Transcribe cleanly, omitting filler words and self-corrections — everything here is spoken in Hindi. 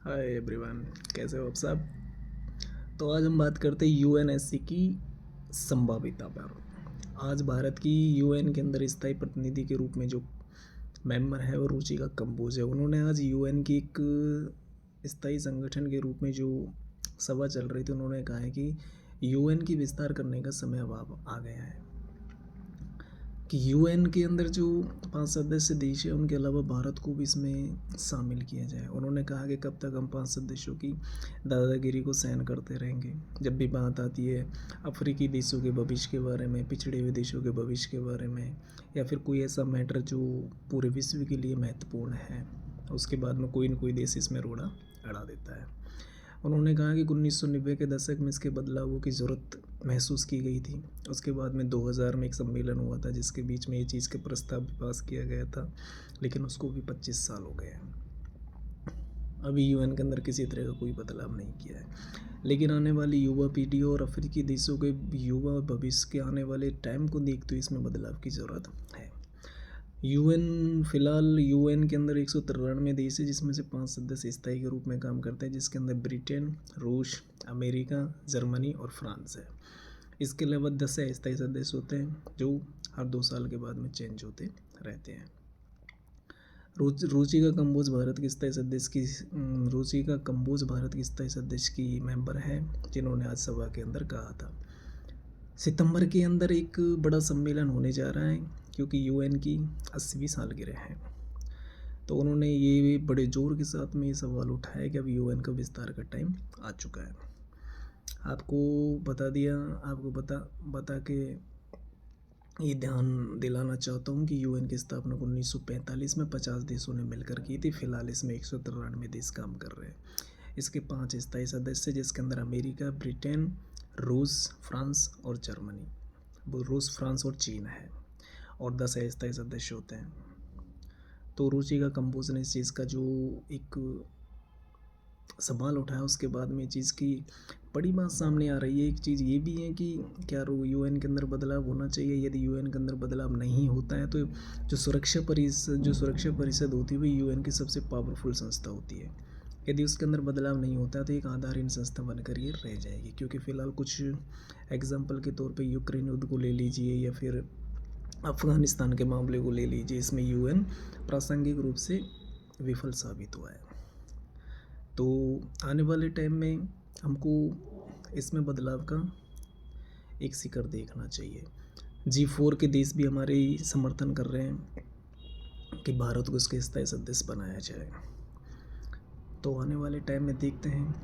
हाय एवरीवन, कैसे हो आप सब। तो आज हम बात करते हैं यूएनएससी की संभाव्यता पर। आज भारत की यूएन के अंदर स्थायी प्रतिनिधि के रूप में जो मेंबर है वो रुचिका कंबोज है। उन्होंने आज यूएन की एक स्थायी संगठन के रूप में जो सभा चल रही थी, उन्होंने कहा है कि यूएन की विस्तार करने का समय अब आ गया है कि यूएन के अंदर जो 5 सदस्य देश है उनके अलावा भारत को भी इसमें शामिल किया जाए। उन्होंने कहा कि कब तक हम 5 सदस्यों की दादागिरी को सहन करते रहेंगे। जब भी बात आती है अफ्रीकी देशों के भविष्य के बारे में, पिछड़े हुए देशों के भविष्य के बारे में, या फिर कोई ऐसा मैटर जो पूरे विश्व के लिए महत्वपूर्ण है, उसके बाद में कोई न कोई देश इसमें रोड़ा अड़ा देता है। उन्होंने कहा कि 1990 के दशक में इसके बदलावों की ज़रूरत महसूस की गई थी। उसके बाद में 2000 में एक सम्मेलन हुआ था जिसके बीच में ये चीज़ के प्रस्ताव भी पास किया गया था, लेकिन उसको भी 25 साल हो गए हैं। अभी यूएन के अंदर किसी तरह का कोई बदलाव नहीं किया है। लेकिन आने वाली युवा पीढ़ी और अफ्रीकी देशों के युवा भविष्य के आने वाले टाइम को देखते हुए इसमें बदलाव की ज़रूरत है। यूएन फिलहाल यूएन के अंदर 193 देश है, जिसमें से 5 सदस्य स्थायी के रूप में काम करते हैं, जिसके अंदर ब्रिटेन, रूस, अमेरिका, जर्मनी और फ्रांस है। इसके अलावा 10 अस्थायी सदस्य होते हैं जो हर 2 साल के बाद में चेंज होते रहते हैं। रुचिका कंबोज भारत की स्थायी सदस्य की रुचिका कंबोज भारत की स्थायी सदस्य की मेंबर है, जिन्होंने आज सभा के अंदर कहा था सितंबर के अंदर एक बड़ा सम्मेलन होने जा रहा है क्योंकि यूएन की 80वीं सालगिरह है। तो उन्होंने ये बड़े ज़ोर के साथ में ये सवाल उठाया कि अब यूएन का विस्तार का टाइम आ चुका है। आपको बता दिया, आपको बता के ये ध्यान दिलाना चाहता हूँ कि यूएन की स्थापना 1945 में 50 देशों ने मिलकर की थी। फिलहाल इसमें 193 देश काम कर रहे हैं। इसके 5 स्थायी सदस्य, जिसके अंदर अमेरिका, ब्रिटेन, रूस, फ्रांस और जर्मनी, वो रूस, फ्रांस और चीन है, और 10 अस्थायी सदस्य होते हैं। तो रुचिका कंबोज ने इस चीज़ का जो एक सवाल उठाया, उसके बाद में चीज़ की बड़ी बात सामने आ रही है। एक चीज़ ये भी है कि क्या यूएन के अंदर बदलाव होना चाहिए। यदि यूएन के अंदर बदलाव नहीं होता है तो जो सुरक्षा परिषद होती है वो यूएन की सबसे पावरफुल संस्था होती है। यदि उसके अंदर बदलाव नहीं होता तो एक आधारहीन संस्था बनकर ये रह जाएगी। क्योंकि फ़िलहाल कुछ एग्जाम्पल के तौर पर यूक्रेन युद्ध को ले लीजिए या फिर अफ़गानिस्तान के मामले को ले लीजिए, इसमें यूएन प्रासंगिक रूप से विफल साबित हुआ है। तो आने वाले टाइम में हमको इसमें बदलाव का एक शिखर देखना चाहिए। G4 के देश भी हमारे समर्थन कर रहे हैं कि भारत को इसके स्थायी सदस्य बनाया जाए। तो आने वाले टाइम में देखते हैं